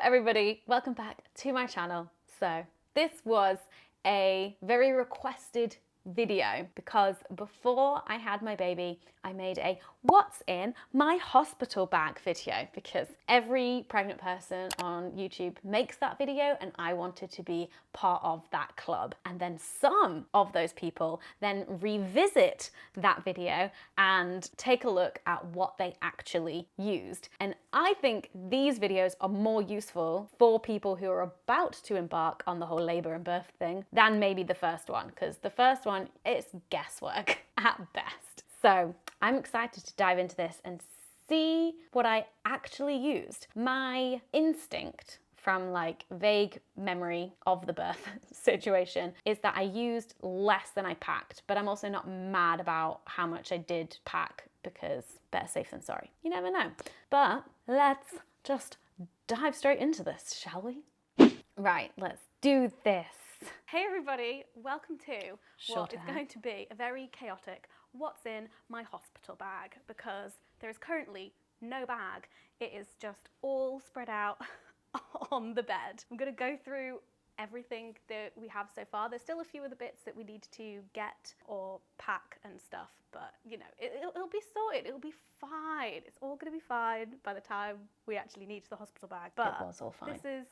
everybody, welcome back to my channel. So this was a very requested video because before I had my baby, I made a what's in my hospital bag video because every pregnant person on YouTube makes that video and I wanted to be part of that club. And then some of those people then revisit that video and take a look at what they actually used. And I think these videos are more useful for people who are about to embark on the whole labor and birth thing than maybe the first one, because the first one, it's guesswork at best. So I'm excited to dive into this and see what I actually used. My instinct from like vague memory of the birth situation is that I used less than I packed, but I'm also not mad about how much I did pack because better safe than sorry. You never know. But let's just dive straight into this, shall we? Right, let's do this. Hey everybody, welcome to what is Shorter. going to be a very chaotic what's in my hospital bag, because there is currently no bag. It is just all spread out on the bed. I'm going to go through everything that we have so far. There's still a few of the bits that we need to get or pack and stuff, but you know, it'll be sorted, it'll be fine. It's all going to be fine by the time we actually need the hospital bag. But It was all fine. this is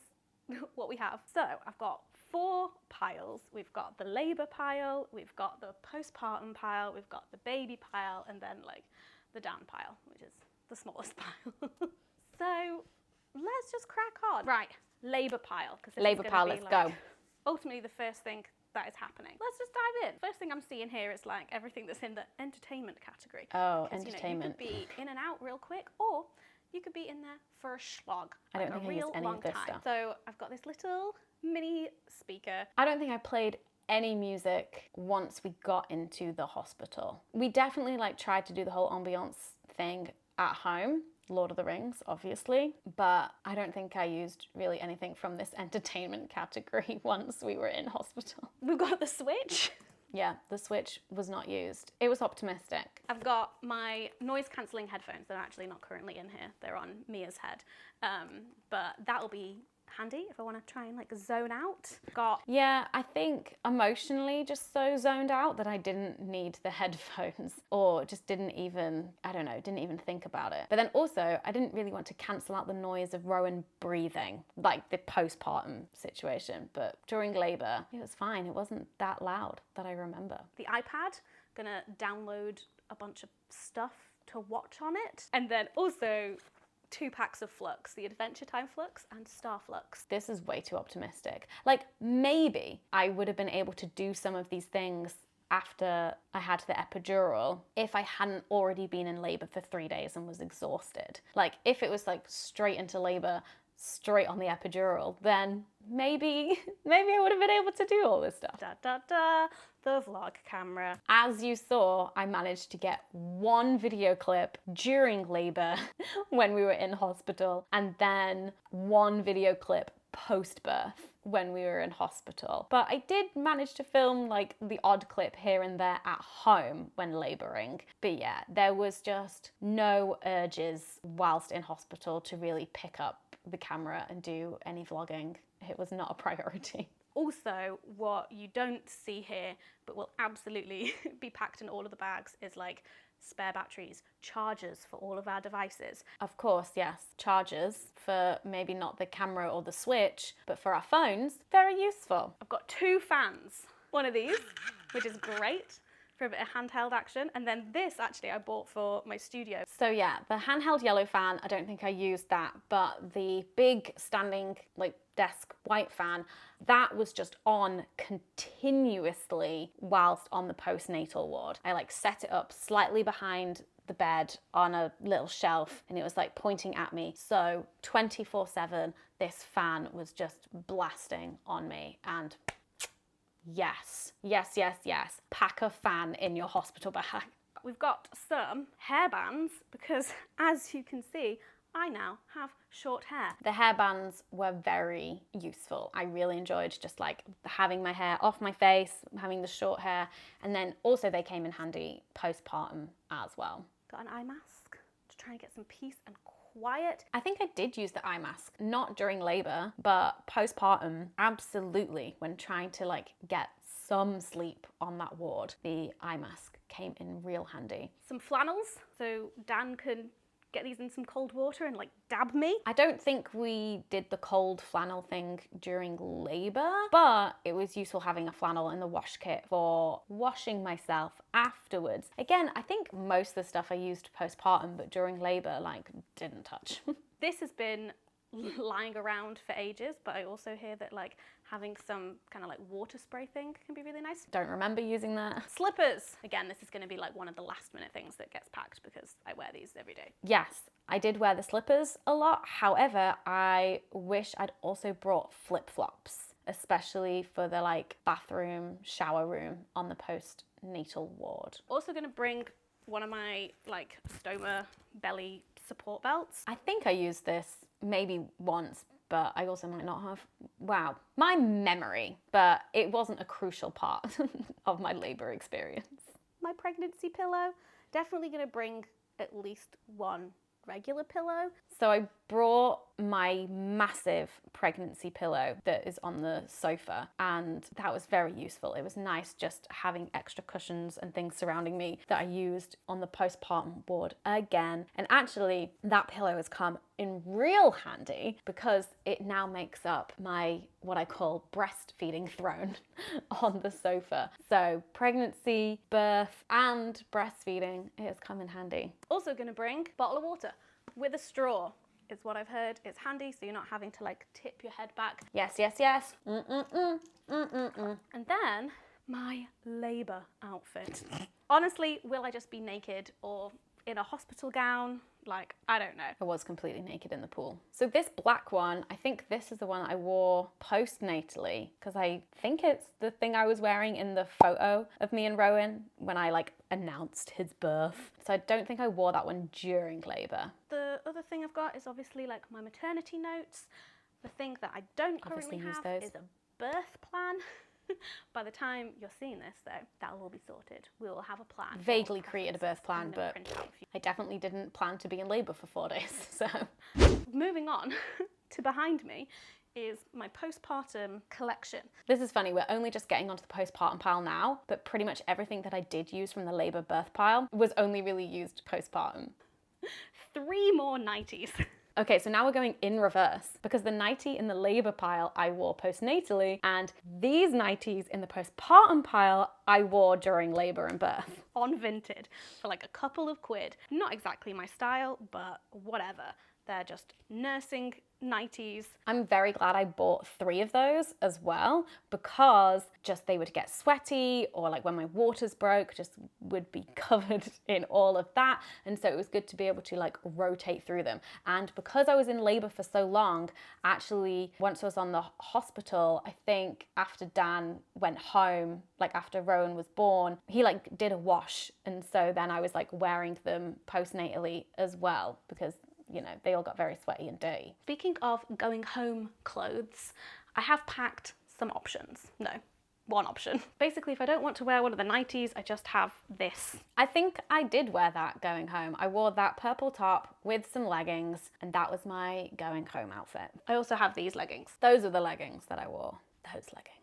what we have. So I've got 4 piles. We've got the labour pile, we've got the postpartum pile, we've got the baby pile, and then like the down pile, which is the smallest pile. So let's just crack on. Right, labour pile. Labour pile, let's go. Ultimately the first thing that is happening. Let's just dive in. First thing I'm seeing here is like everything that's in the entertainment category. Oh, Because, entertainment. You know, you could be in and out real quick, or you could be in there for a slog. I don't like think a I used real any long of this time. stuff. So I've got this little mini speaker. I don't think I played any music once we got into the hospital. We definitely like tried to do the whole ambiance thing at home, Lord of the Rings, obviously, but I don't think I used really anything from this entertainment category once we were in hospital. We've got the Switch. Yeah, the Switch was not used. It was optimistic. I've got my noise cancelling headphones. They're actually not currently in here. They're on Mia's head. But that'll be handy if I want to try and like zone out. Yeah, I think emotionally just so zoned out that I didn't need the headphones or just didn't even think about it. But then also I didn't really want to cancel out the noise of Rowan breathing, like the postpartum situation. But during labor, it was fine. It wasn't that loud that I remember. The iPad, gonna download a bunch of stuff to watch on it. And then also 2 packs of Flux, the Adventure Time Flux and Star Flux. This is way too optimistic. Like maybe I would have been able to do some of these things after I had the epidural if I hadn't already been in labor for 3 days and was exhausted. Like if it was like straight into labor, straight on the epidural, then maybe I would have been able to do all this stuff. Da da da, the vlog camera. As you saw, I managed to get 1 video clip during labor when we were in hospital, and then 1 video clip post-birth when we were in hospital. But I did manage to film like the odd clip here and there at home when laboring. But yeah, there was just no urges whilst in hospital to really pick up the camera and do any vlogging. It was not a priority. Also, what you don't see here, but will absolutely be packed in all of the bags, is like spare batteries, chargers for all of our devices. Of course, yes, chargers for maybe not the camera or the Switch, but for our phones, very useful. I've got 2 fans. One of these, which is great for a bit of handheld action. And then this actually I bought for my studio. So yeah, the handheld yellow fan, I don't think I used that, but the big standing like desk white fan, that was just on continuously whilst on the postnatal ward. I like set it up slightly behind the bed on a little shelf and it was like pointing at me. So 24/7, this fan was just blasting on me, and yes, pack a fan in your hospital bag. We've got some hairbands because, as you can see, I now have short hair. The hairbands were very useful. I really enjoyed just like having my hair off my face, having the short hair, and then also they came in handy postpartum as well. Got an eye mask to try and get some peace and quiet. I think I did use the eye mask, not during labor, but postpartum, absolutely. When trying to like get some sleep on that ward, the eye mask came in real handy. Some flannels, so Dan can get these in some cold water and like dab me. I don't think we did the cold flannel thing during labor, but it was useful having a flannel in the wash kit for washing myself afterwards. Again, I think most of the stuff I used postpartum, but during labor, like, didn't touch. This has been lying around for ages, but I also hear that like having some kind of like water spray thing can be really nice. Don't remember using that. Slippers. Again, this is going to be like one of the last minute things that gets packed because I wear these every day. Yes, I did wear the slippers a lot. However, I wish I'd also brought flip-flops, especially for the like bathroom, shower room on the postnatal ward. Also going to bring one of my like STOMA belly support belts. I think I used this maybe once, but I also might not have. Wow, my memory, but it wasn't a crucial part of my labor experience. My pregnancy pillow. Definitely going to bring at least one regular pillow. So I brought my massive pregnancy pillow that is on the sofa, and that was very useful. It was nice just having extra cushions and things surrounding me that I used on the postpartum ward again. And actually that pillow has come in real handy because it now makes up my what I call breastfeeding throne on the sofa. So pregnancy, birth and breastfeeding, it has come in handy. Also going to bring a bottle of water with a straw. Is what I've heard. It's handy so you're not having to like tip your head back. Yes, yes, yes. And then my labor outfit. Honestly, will I just be naked or in a hospital gown? Like, I don't know. I was completely naked in the pool. So this black one, I think this is the one I wore postnatally because I think it's the thing I was wearing in the photo of me and Rowan when I like announced his birth. So I don't think I wore that one during labor. The other thing I've got is obviously like my maternity notes. The thing that I don't currently have is a birth plan. By the time you're seeing this though, that will all be sorted. We will have a plan. Vaguely created a birth plan, but I definitely didn't plan to be in labour for 4 days, so. Moving on to behind me is my postpartum collection. This is funny, we're only just getting onto the postpartum pile now, but pretty much everything that I did use from the labour birth pile was only really used postpartum. 3 more nighties. Okay, so now we're going in reverse because the nightie in the labour pile I wore postnatally, and these nighties in the postpartum pile I wore during labour and birth. On Vinted for like a couple of quid. Not exactly my style, but whatever. They're just nursing nighties. I'm very glad I bought 3 of those as well because just they would get sweaty, or like when my waters broke just would be covered in all of that, and so it was good to be able to like rotate through them. And because I was in labor for so long, actually once I was on the hospital, I think after Dan went home, like after Rowan was born, he like did a wash, and so then I was like wearing them postnatally as well because, you know, they all got very sweaty and dirty. Speaking of going home clothes, I have packed some options. No, one option. Basically, if I don't want to wear one of the nighties, I just have this. I think I did wear that going home. I wore that purple top with some leggings, and that was my going home outfit. I also have these leggings. Those are the leggings that I wore. Those leggings.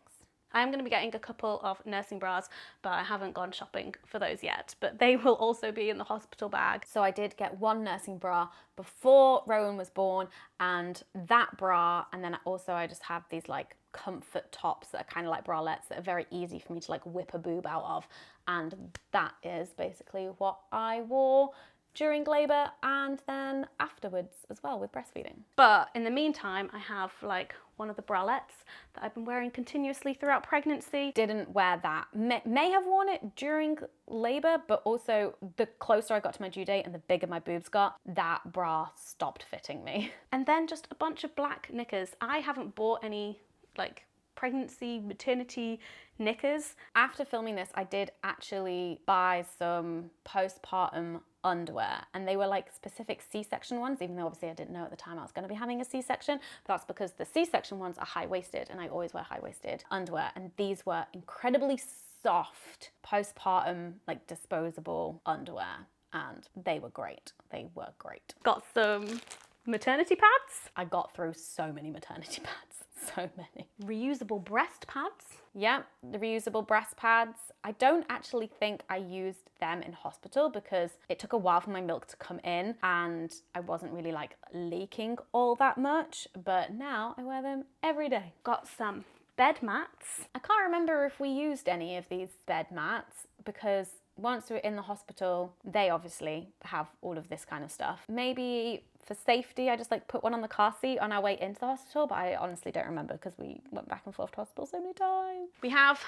I am going to be getting a couple of nursing bras, but I haven't gone shopping for those yet. But they will also be in the hospital bag. So I did get one nursing bra before Rowan was born, and that bra, and then also I just have these like comfort tops that are kind of like bralettes that are very easy for me to like whip a boob out of. And that is basically what I wore during labour and then afterwards as well with breastfeeding. But in the meantime, I have like one of the bralettes that I've been wearing continuously throughout pregnancy. Didn't wear that. May have worn it during labour, but also the closer I got to my due date and the bigger my boobs got, that bra stopped fitting me. And then just a bunch of black knickers. I haven't bought any like pregnancy, maternity knickers. After filming this, I did actually buy some postpartum underwear, and they were like specific C-section ones, even though obviously I didn't know at the time I was going to be having a C-section, but that's because the C-section ones are high-waisted, and I always wear high-waisted underwear, and these were incredibly soft postpartum like disposable underwear. and they were great. They were great. Got some maternity pads. I got through so many maternity pads, so many. Reusable breast pads. Yeah, the reusable breast pads. I don't actually think I used them in hospital because it took a while for my milk to come in and I wasn't really like leaking all that much, but now I wear them every day. Got some bed mats. I can't remember if we used any of these bed mats because once we're in the hospital, they obviously have all of this kind of stuff. Maybe for safety, I just like put one on the car seat on our way into the hospital, but I honestly don't remember because we went back and forth to hospital so many times. We have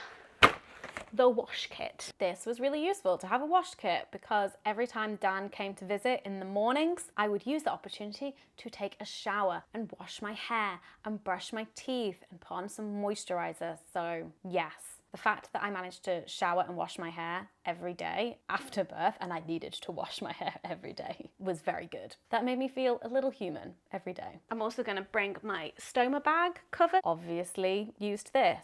the wash kit. This was really useful to have a wash kit because every time Dan came to visit in the mornings, I would use the opportunity to take a shower and wash my hair and brush my teeth and put on some moisturizer. So yes, the fact that I managed to shower and wash my hair every day after birth, and I needed to wash my hair every day, was very good. That made me feel a little human every day. I'm also going to bring my STOMA bag cover. Obviously used this,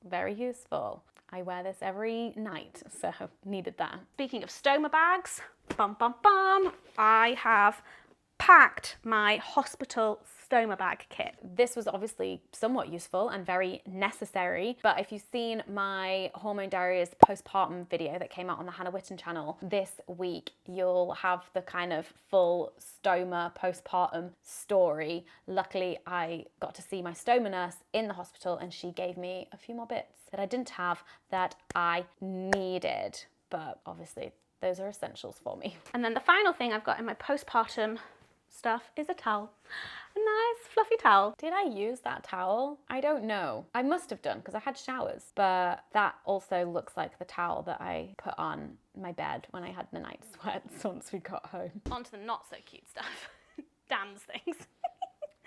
very useful. I wear this every night, so needed that. Speaking of STOMA bags, bum bum bum, I have packed my hospital STOMA bag kit. This was obviously somewhat useful and very necessary, but if you've seen my Hormone Diaries postpartum video that came out on the Hannah Witton channel this week, you'll have the kind of full STOMA postpartum story. Luckily, I got to see my STOMA nurse in the hospital and she gave me a few more bits that I didn't have that I needed, but obviously those are essentials for me. And then the final thing I've got in my postpartum stuff is a towel. A nice fluffy towel. Did I use that towel? I don't know. I must have done because I had showers, but that also looks like the towel that I put on my bed when I had the night sweats once we got home. On to the not so cute stuff. Dan's things.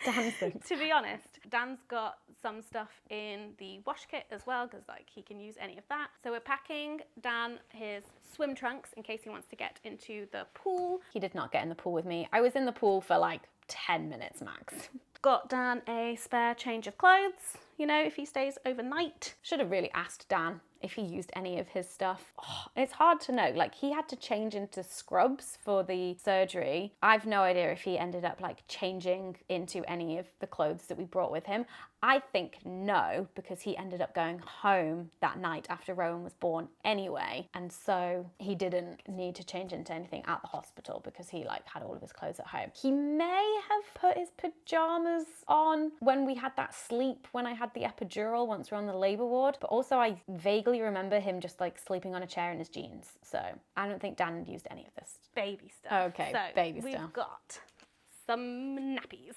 Dan's things. To be honest, Dan's got some stuff in the wash kit as well because like he can use any of that. So we're packing Dan his swim trunks in case he wants to get into the pool. He did not get in the pool with me. I was in the pool for like 10 minutes max. Got Dan a spare change of clothes, you know, if he stays overnight. Should have really asked Dan if he used any of his stuff. Oh, it's hard to know. Like he had to change into scrubs for the surgery. I've no idea if he ended up like changing into any of the clothes that we brought with him. I think no, because he ended up going home that night after Rowan was born anyway. And so he didn't need to change into anything at the hospital because he like had all of his clothes at home. He may have put his pajamas on when we had that sleep when I had the epidural once we were on the labor ward. But also I vaguely remember him just like sleeping on a chair in his jeans. So I don't think Dan had used any of this. Baby stuff. Okay, so baby we've stuff. got some nappies.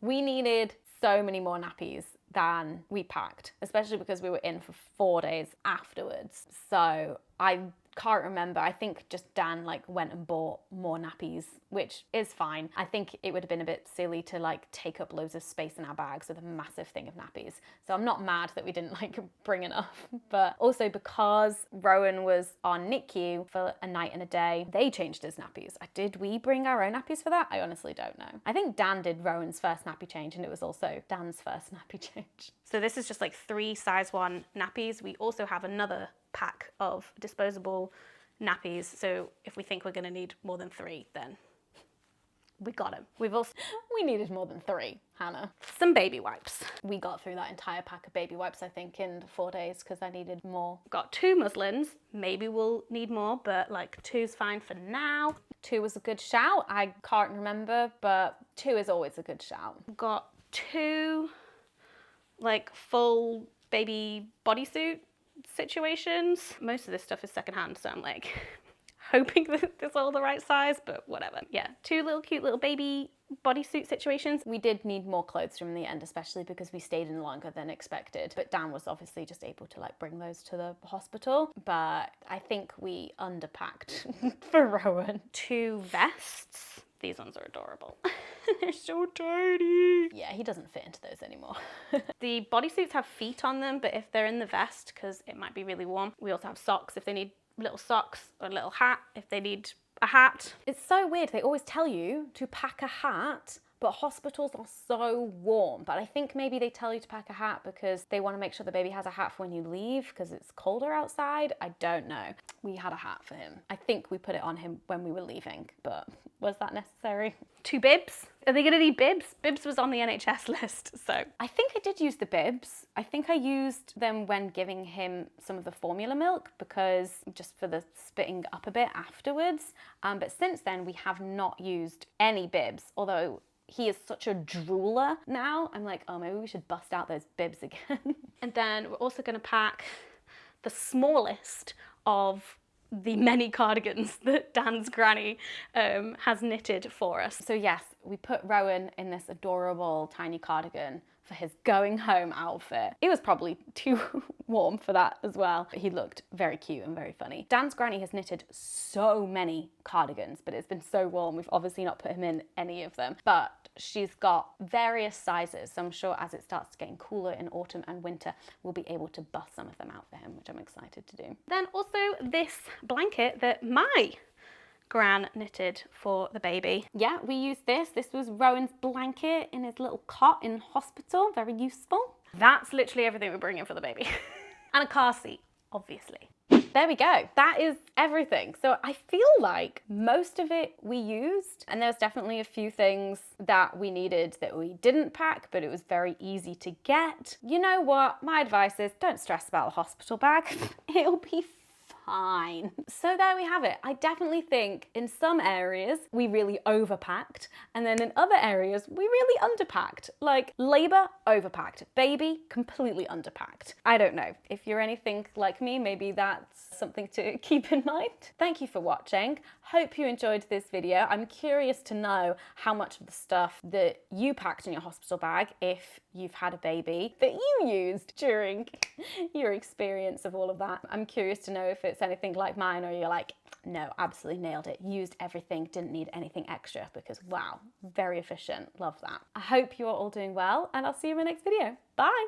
We needed so many more nappies than we packed, especially because we were in for 4 days afterwards. So I can't remember. I think just Dan like went and bought more nappies, which is fine. I think it would have been a bit silly to like take up loads of space in our bags with a massive thing of nappies. So I'm not mad that we didn't like bring enough, but also because Rowan was on NICU for a night and a day, they changed his nappies. Did we bring our own nappies for that? I honestly don't know. I think Dan did Rowan's first nappy change and it was also Dan's first nappy change. So this is just like 3 size 1 nappies. We also have another pack of disposable nappies. So if we think we're going to need more than 3, then we got them. We needed more than 3, Hannah. Some baby wipes. We got through that entire pack of baby wipes, I think, in 4 days because I needed more. Got 2 muslins. Maybe we'll need more, but like 2's fine for now. 2 was a good shout. I can't remember, but 2 is always a good shout. Got 2 like full baby bodysuit situations. Most of this stuff is secondhand, so I'm like hoping that it's all the right size, but whatever. Yeah, 2 little cute little baby bodysuit situations. We did need more clothes from the end, especially because we stayed in longer than expected. But Dan was obviously just able to like bring those to the hospital. But I think we underpacked for Rowan. 2 vests. These ones are adorable. They're so tiny. Yeah, he doesn't fit into those anymore. The bodysuits have feet on them, but if they're in the vest, because it might be really warm, we also have socks if they need little socks, or a little hat if they need a hat. It's so weird. They always tell you to pack a hat, but hospitals are so warm. But I think maybe they tell you to pack a hat because they want to make sure the baby has a hat for when you leave because it's colder outside. I don't know. We had a hat for him. I think we put it on him when we were leaving, but was that necessary? 2 bibs. Are they gonna need bibs? Bibs was on the NHS list, so. I think I did use the bibs. I think I used them when giving him some of the formula milk because just for the spitting up a bit afterwards. But since then we have not used any bibs, although he is such a drooler now. I'm like, oh, maybe we should bust out those bibs again. And then we're also gonna pack the smallest of the many cardigans that Dan's granny has knitted for us. So yes, we put Rowan in this adorable tiny cardigan for his going home outfit. It was probably too warm for that as well. He looked very cute and very funny. Dan's granny has knitted so many cardigans, but it's been so warm, we've obviously not put him in any of them. But she's got various sizes, so I'm sure as it starts getting cooler in autumn and winter, we'll be able to bust some of them out for him, which I'm excited to do. Then also this blanket that my gran knitted for the baby. Yeah, we used this. This was Rowan's blanket in his little cot in hospital. Very useful. That's literally everything we're bringing for the baby. And a car seat, obviously. There we go. That is everything. So I feel like most of it we used, and there's definitely a few things that we needed that we didn't pack, but it was very easy to get. You know what? My advice is don't stress about the hospital bag. It'll be fine. So there we have it. I definitely think in some areas we really overpacked, and then in other areas we really underpacked. Like labor, overpacked. Baby, completely underpacked. I don't know. If you're anything like me, maybe that's something to keep in mind. Thank you for watching. Hope you enjoyed this video. I'm curious to know how much of the stuff that you packed in your hospital bag, if you've had a baby, that you used during your experience of all of that. I'm curious to know if it's anything like mine, or you're like, no, absolutely nailed it. Used everything, didn't need anything extra, because wow, very efficient. Love that. I hope you're all doing well, and I'll see you in my next video. Bye.